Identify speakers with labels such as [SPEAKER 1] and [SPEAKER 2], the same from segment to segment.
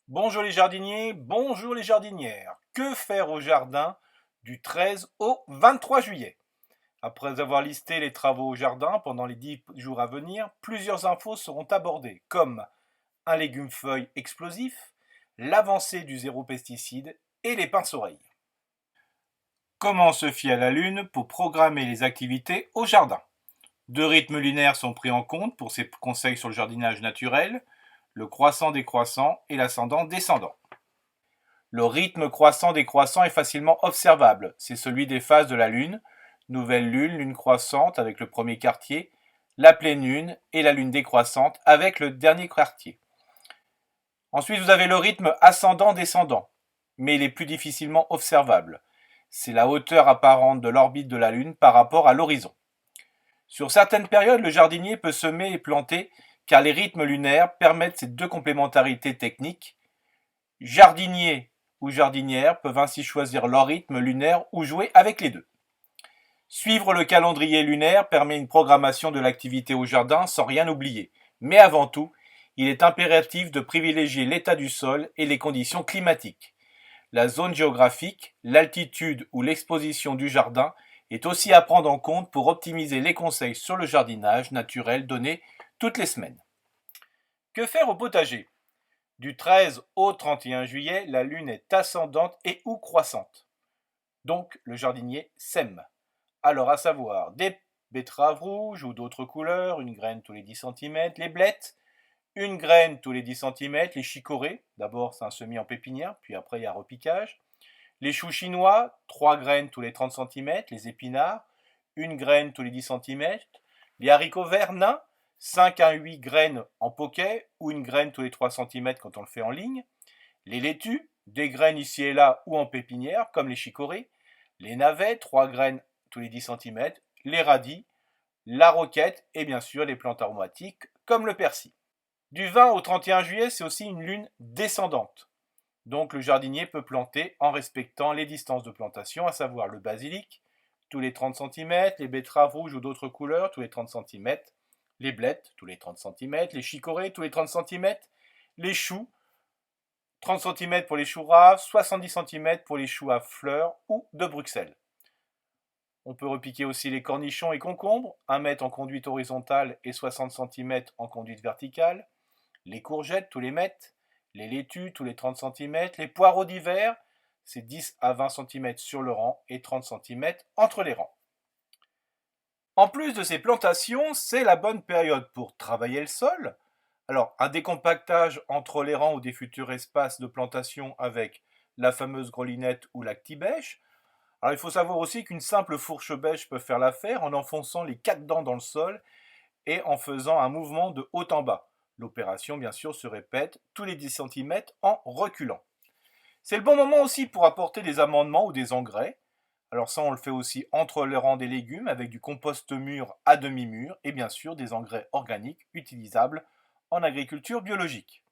[SPEAKER 1] Bonjour les jardiniers, bonjour les jardinières. Que faire au jardin du 13 au 23 juillet? Après avoir listé les travaux au jardin pendant les 10 jours à venir, plusieurs infos seront abordées, comme un légume-feuille explosif, l'avancée du zéro pesticide et les pinces-oreilles. Comment se fier à la Lune pour programmer les activités au jardin? Deux rythmes lunaires sont pris en compte pour ces conseils sur le jardinage naturel, le croissant-décroissant et l'ascendant-descendant. Le rythme croissant-décroissant est facilement observable, c'est celui des phases de la Lune, nouvelle Lune, Lune croissante avec le premier quartier, la pleine Lune et la Lune décroissante avec le dernier quartier. Ensuite, vous avez le rythme ascendant-descendant, mais il est plus difficilement observable. C'est la hauteur apparente de l'orbite de la Lune par rapport à l'horizon. Sur certaines périodes, le jardinier peut semer et planter car les rythmes lunaires permettent ces deux complémentarités techniques. Jardinier ou jardinières peuvent ainsi choisir leur rythme lunaire ou jouer avec les deux. Suivre le calendrier lunaire permet une programmation de l'activité au jardin sans rien oublier. Mais avant tout, il est impératif de privilégier l'état du sol et les conditions climatiques. La zone géographique, l'altitude ou l'exposition du jardin est aussi à prendre en compte pour optimiser les conseils sur le jardinage naturel donnés toutes les semaines. Que faire au potager? Du 13 au 31 juillet, la lune est ascendante et ou croissante. Donc, le jardinier sème. Alors, à savoir, des betteraves rouges ou d'autres couleurs, une graine tous les 10 cm, les blettes, une graine tous les 10 cm, les chicorées, d'abord c'est un semis en pépinière, puis après il y a repiquage, les choux chinois, 3 graines tous les 30 cm, les épinards, une graine tous les 10 cm, les haricots verts nains, 5 à 8 graines en poquet ou une graine tous les 3 cm quand on le fait en ligne, les laitues, des graines ici et là ou en pépinière comme les chicorées, les navets, 3 graines tous les 10 cm, les radis, la roquette et bien sûr les plantes aromatiques comme le persil. Du 20 au 31 juillet, c'est aussi une lune descendante. Donc le jardinier peut planter en respectant les distances de plantation, à savoir le basilic tous les 30 cm, les betteraves rouges ou d'autres couleurs tous les 30 cm, les blettes tous les 30 cm, les chicorées tous les 30 cm, les choux 30 cm pour les choux raves, 70 cm pour les choux à fleurs ou de Bruxelles. On peut repiquer aussi les cornichons et concombres, 1 mètre en conduite horizontale et 60 cm en conduite verticale, les courgettes tous les mètres, les laitues tous les 30 cm, les poireaux d'hiver, c'est 10 à 20 cm sur le rang et 30 cm entre les rangs. En plus de ces plantations, c'est la bonne période pour travailler le sol. Alors, un décompactage entre les rangs ou des futurs espaces de plantation avec la fameuse grelinette ou l'actibèche. Alors, il faut savoir aussi qu'une simple fourche bêche peut faire l'affaire en enfonçant les 4 dents dans le sol et en faisant un mouvement de haut en bas. L'opération, bien sûr, se répète tous les 10 cm en reculant. C'est le bon moment aussi pour apporter des amendements ou des engrais. Alors ça, on le fait aussi entre les rangs des légumes avec du compost mûr à demi-mûr et bien sûr des engrais organiques utilisables en agriculture biologique.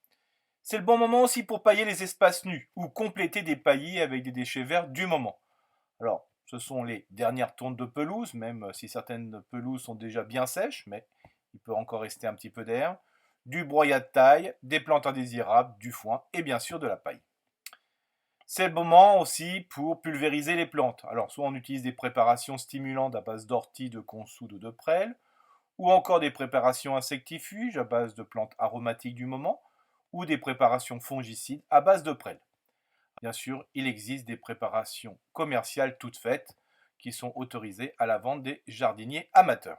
[SPEAKER 1] C'est le bon moment aussi pour pailler les espaces nus ou compléter des paillis avec des déchets verts du moment. Alors, ce sont les dernières tontes de pelouse, même si certaines pelouses sont déjà bien sèches, mais il peut encore rester un petit peu d'air, du broyat de taille, des plantes indésirables, du foin et bien sûr de la paille. C'est le moment aussi pour pulvériser les plantes. Alors, soit on utilise des préparations stimulantes à base d'ortie, de consoude ou de prêle, ou encore des préparations insectifuges à base de plantes aromatiques du moment, ou des préparations fongicides à base de prêle. Bien sûr, il existe des préparations commerciales toutes faites qui sont autorisées à la vente des jardiniers amateurs.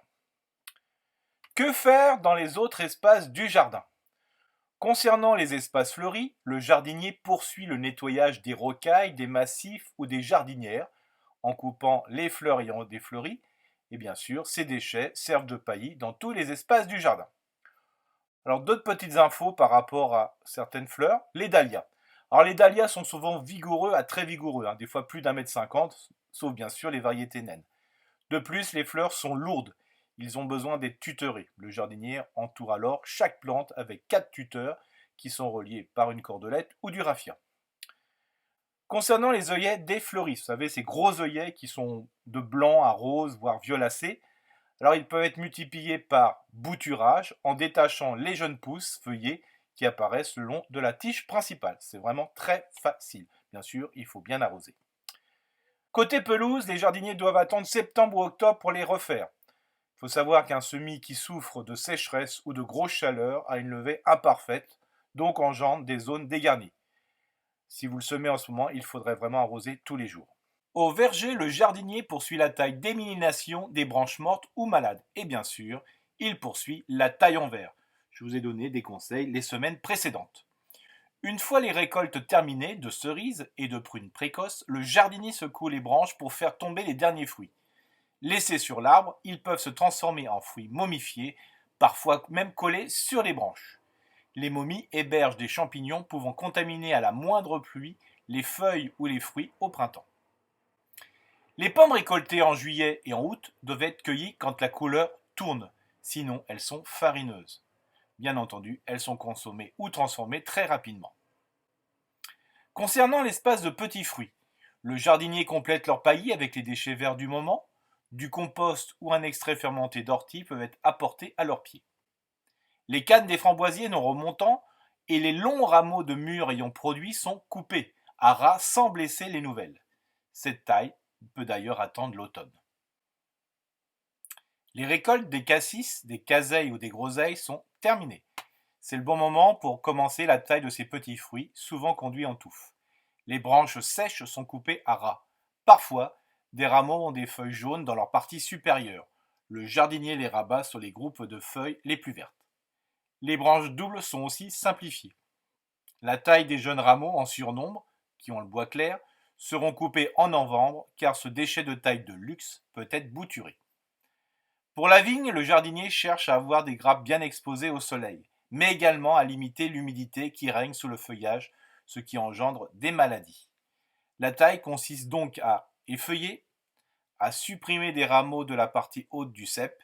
[SPEAKER 1] Que faire dans les autres espaces du jardin? Concernant les espaces fleuris, le jardinier poursuit le nettoyage des rocailles, des massifs ou des jardinières en coupant les fleurs ayant des fleuris et bien sûr, ces déchets servent de paillis dans tous les espaces du jardin. Alors d'autres petites infos par rapport à certaines fleurs, les dahlias. Alors les dahlias sont souvent vigoureux à très vigoureux, des fois plus d'1,50 m, sauf bien sûr les variétés naines. De plus, les fleurs sont lourdes, ils ont besoin d'être tutorés. Le jardinier entoure alors chaque plante avec 4 tuteurs qui sont reliés par une cordelette ou du raffia. Concernant les œillets défleuris, vous savez, ces gros œillets qui sont de blanc à rose, voire violacés, alors ils peuvent être multipliés par bouturage en détachant les jeunes pousses feuillées qui apparaissent le long de la tige principale. C'est vraiment très facile. Bien sûr, il faut bien arroser. Côté pelouse, les jardiniers doivent attendre septembre ou octobre pour les refaire. Il faut savoir qu'un semis qui souffre de sécheresse ou de grosse chaleur a une levée imparfaite, donc engendre des zones dégarnies. Si vous le semez en ce moment, il faudrait vraiment arroser tous les jours. Au verger, le jardinier poursuit la taille d'élimination des branches mortes ou malades. Et bien sûr, il poursuit la taille en verre. Je vous ai donné des conseils les semaines précédentes. Une fois les récoltes terminées de cerises et de prunes précoces, le jardinier secoue les branches pour faire tomber les derniers fruits. Laissés sur l'arbre, ils peuvent se transformer en fruits momifiés, parfois même collés sur les branches. Les momies hébergent des champignons pouvant contaminer à la moindre pluie les feuilles ou les fruits au printemps. Les pommes récoltées en juillet et en août doivent être cueillies quand la couleur tourne, sinon elles sont farineuses. Bien entendu, elles sont consommées ou transformées très rapidement. Concernant l'espace de petits fruits, le jardinier complète leur paillis avec les déchets verts du moment, du compost ou un extrait fermenté d'ortie peuvent être apportés à leurs pieds. Les cannes des framboisiers non remontants et les longs rameaux de mûres ayant produit sont coupés à ras sans blesser les nouvelles. Cette taille peut d'ailleurs attendre l'automne. Les récoltes des cassis, des caseilles ou des groseilles sont terminées. C'est le bon moment pour commencer la taille de ces petits fruits, souvent conduits en touffe. Les branches sèches sont coupées à ras. Parfois, des rameaux ont des feuilles jaunes dans leur partie supérieure. Le jardinier les rabat sur les groupes de feuilles les plus vertes. Les branches doubles sont aussi simplifiées. La taille des jeunes rameaux en surnombre, qui ont le bois clair, seront coupés en novembre car ce déchet de taille de luxe peut être bouturé. Pour la vigne, le jardinier cherche à avoir des grappes bien exposées au soleil, mais également à limiter l'humidité qui règne sous le feuillage, ce qui engendre des maladies. La taille consiste donc à effeuiller, à supprimer des rameaux de la partie haute du cep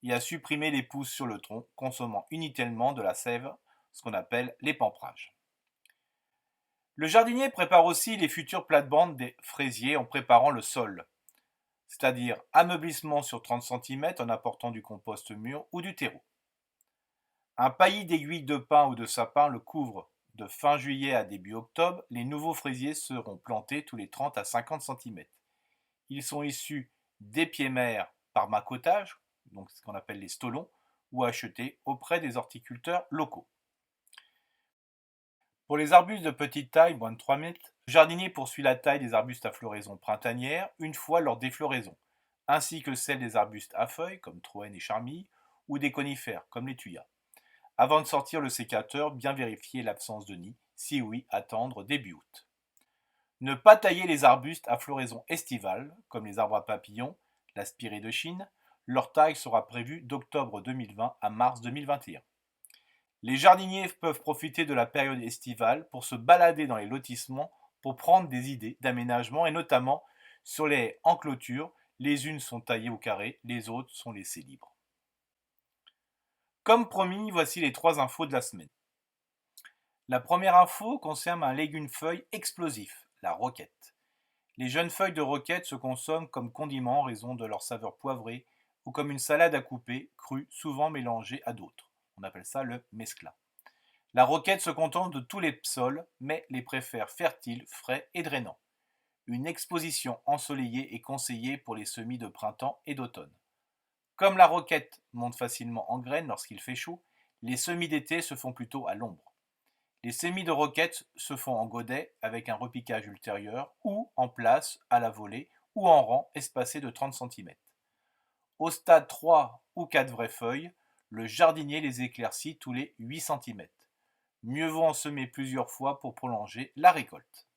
[SPEAKER 1] et à supprimer les pousses sur le tronc, consommant inutilement de la sève, ce qu'on appelle l'épamphrage. Le jardinier prépare aussi les futures plates-bandes des fraisiers en préparant le sol, c'est-à-dire ameublissement sur 30 cm en apportant du compost mûr ou du terreau. Un paillis d'aiguilles de pin ou de sapin le couvre. De fin juillet à début octobre, les nouveaux fraisiers seront plantés tous les 30 à 50 cm. Ils sont issus d'éphémères par macotage, donc ce qu'on appelle les stolons, ou achetés auprès des horticulteurs locaux. Pour les arbustes de petite taille, moins de 3 mètres, le jardinier poursuit la taille des arbustes à floraison printanière une fois leur défloraison, ainsi que celle des arbustes à feuilles comme troène et charmille, ou des conifères comme les thuyas. Avant de sortir le sécateur, bien vérifier l'absence de nid, si oui, attendre début août. Ne pas tailler les arbustes à floraison estivale, comme les arbres à papillons, la spirée de Chine, leur taille sera prévue d'octobre 2020 à mars 2021. Les jardiniers peuvent profiter de la période estivale pour se balader dans les lotissements pour prendre des idées d'aménagement et notamment sur les haies en clôture, les unes sont taillées au carré, les autres sont laissées libres. Comme promis, voici les 3 infos de la semaine. La première info concerne un légume-feuille explosif, la roquette. Les jeunes feuilles de roquette se consomment comme condiment en raison de leur saveur poivrée ou comme une salade à couper, crue, souvent mélangée à d'autres. On appelle ça le mescla. La roquette se contente de tous les sols, mais les préfère fertiles, frais et drainants. Une exposition ensoleillée est conseillée pour les semis de printemps et d'automne. Comme la roquette monte facilement en graines lorsqu'il fait chaud, les semis d'été se font plutôt à l'ombre. Les semis de roquette se font en godet avec un repiquage ultérieur ou en place à la volée ou en rang espacé de 30 cm. Au stade 3 ou 4 vraies feuilles, le jardinier les éclaircit tous les 8 cm. Mieux vaut en semer plusieurs fois pour prolonger la récolte.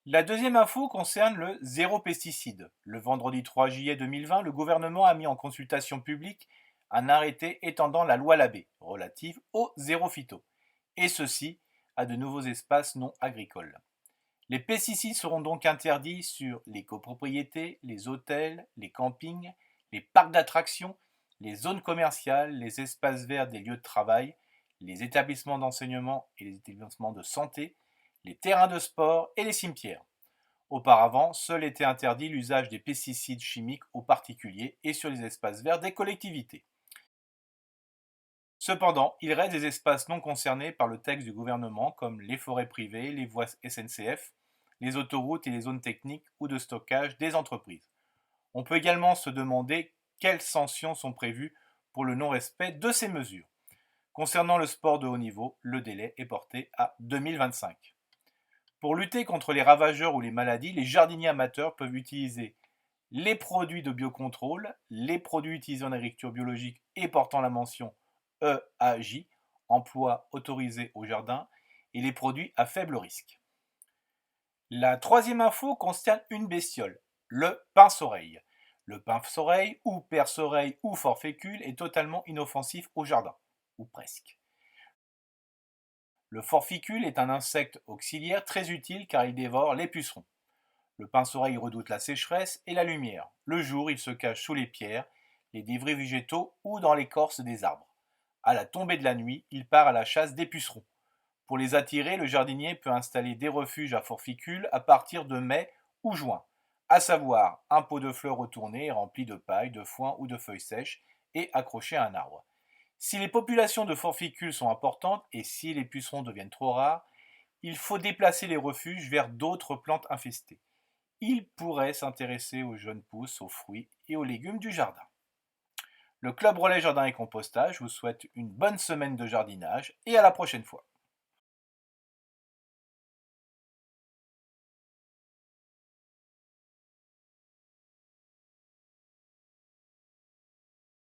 [SPEAKER 1] La deuxième info concerne le zéro pesticide. Le vendredi 3 juillet 2020, le gouvernement a mis en consultation publique un arrêté étendant la loi Labbé relative au zéro phyto, et ceci à de nouveaux espaces non agricoles. Les pesticides seront donc interdits sur les copropriétés, les hôtels, les campings, les parcs d'attractions, les zones commerciales, les espaces verts des lieux de travail, les établissements d'enseignement et les établissements de santé, les terrains de sport et les cimetières. Auparavant, seul était interdit l'usage des pesticides chimiques aux particuliers et sur les espaces verts des collectivités. Cependant, il reste des espaces non concernés par le texte du gouvernement comme les forêts privées, les voies SNCF, les autoroutes et les zones techniques ou de stockage des entreprises. On peut également se demander quelles sanctions sont prévues pour le non-respect de ces mesures. Concernant le sport de haut niveau, le délai est porté à 2025. Pour lutter contre les ravageurs ou les maladies, les jardiniers amateurs peuvent utiliser les produits de biocontrôle, les produits utilisés en agriculture biologique et portant la mention EAJ, emploi autorisé au jardin, et les produits à faible risque. La troisième info concerne une bestiole, le pince-oreille. Le pince-oreille ou perce-oreille ou forfécule est totalement inoffensif au jardin, ou presque. Le forficule est un insecte auxiliaire très utile car il dévore les pucerons. Le pince-oreille redoute la sécheresse et la lumière. Le jour, il se cache sous les pierres, les débris végétaux ou dans l'écorce des arbres. À la tombée de la nuit, il part à la chasse des pucerons. Pour les attirer, le jardinier peut installer des refuges à forficules à partir de mai ou juin, à savoir un pot de fleurs retourné rempli de paille, de foin ou de feuilles sèches et accroché à un arbre. Si les populations de forficules sont importantes et si les pucerons deviennent trop rares, il faut déplacer les refuges vers d'autres plantes infestées. Il pourrait s'intéresser aux jeunes pousses, aux fruits et aux légumes du jardin. Le Club Relais Jardin et Compostage vous souhaite une bonne semaine de jardinage et à la prochaine fois.